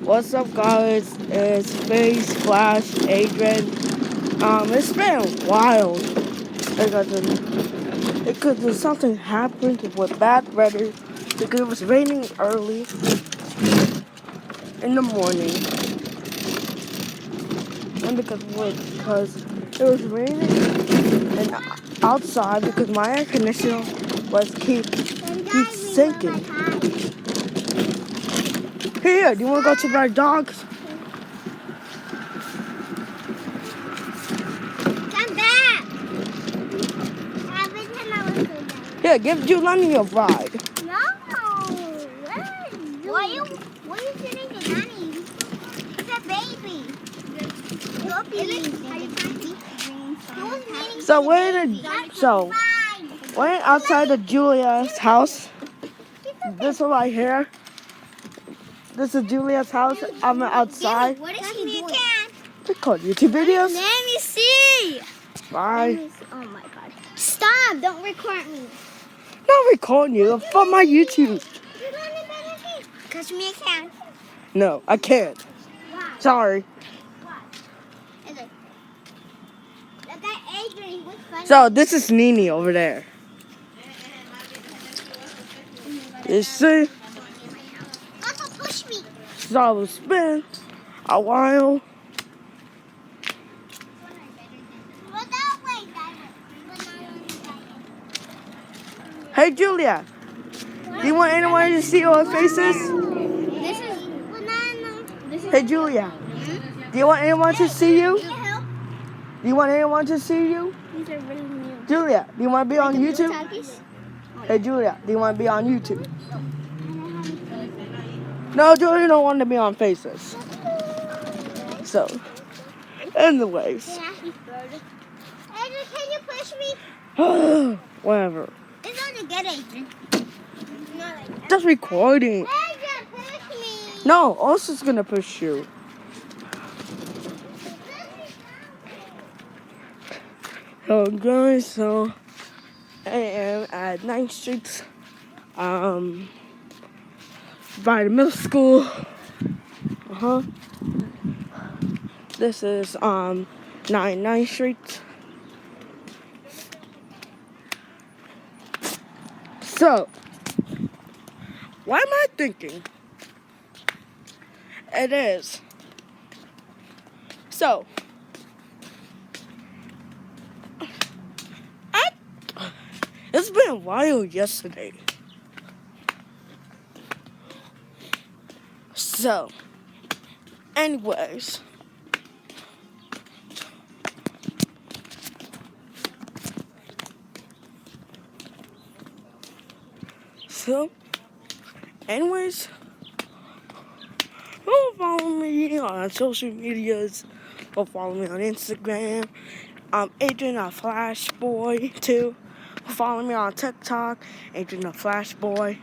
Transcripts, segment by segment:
What's up, guys? It's Face Flash Adrian. It's been a while because something happened with bad weather because it was raining early in the morning, and because it was raining and outside because my air conditioner was keep sinking. Here, do you want to go to my dogs? Come back! Every time I was so bad. Here, give Julani a ride. No! Why are you sitting to Nanny? It's a baby. Your baby. We're outside of Julia's house. This one right here. This is Julia's house. I'm outside. What is he doing? Record YouTube videos. Let me see. Bye. Oh my god. Stop! Don't record me. Not recording you. For my YouTube. Catch me a can. No, I can't. Why? Sorry. Look at Adrian. What's funny? So this is Nini over there. You see? Also push me. So it's been a while. Hey Julia, do you want anyone to see our faces? This is banana. Hey Julia, do you want anyone to see you? Can you help? Do you want anyone to see you? These are really new. Julia, do you want to be on YouTube? Takis? Hey Julia, do you want to be on YouTube? No, Julia don't want to be on faces. So, anyways. Adrian, can you push me? Whatever. It's only good, Adrian. Not like that. Just recording. Adrian, push me. No, Osa's gonna push you. So guys, so I am at 9th Street, by the middle school. This is 9th Street. So, what am I thinking? It is. So, it's been a while yesterday. So, anyways. So, anyways, go follow me on social medias. Go follow me on Instagram. I'm Adrian a Flash Boy too. Follow me on TikTok, Adrian a Flash Boy,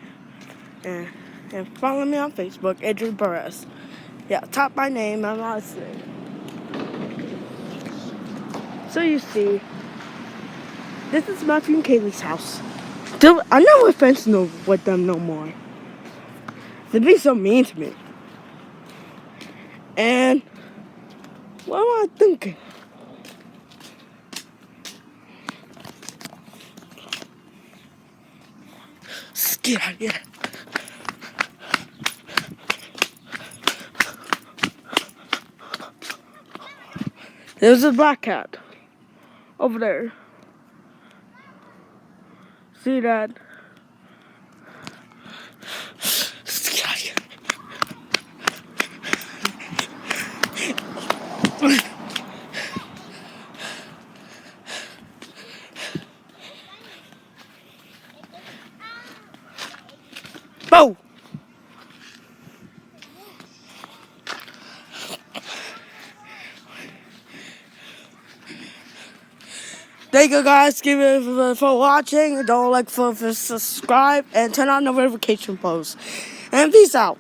and follow me on Facebook, Adrian Perez. Yeah, top my name and last name. So you see, this is Matthew and Kaylee's house. I never friends with them no more. They be so mean to me. And what am I thinking? Just get out of here. There's a black cat over there. See that? Just get out of here. Bo! Thank you guys for watching. Don't like for subscribe and turn on the notification post. And peace out.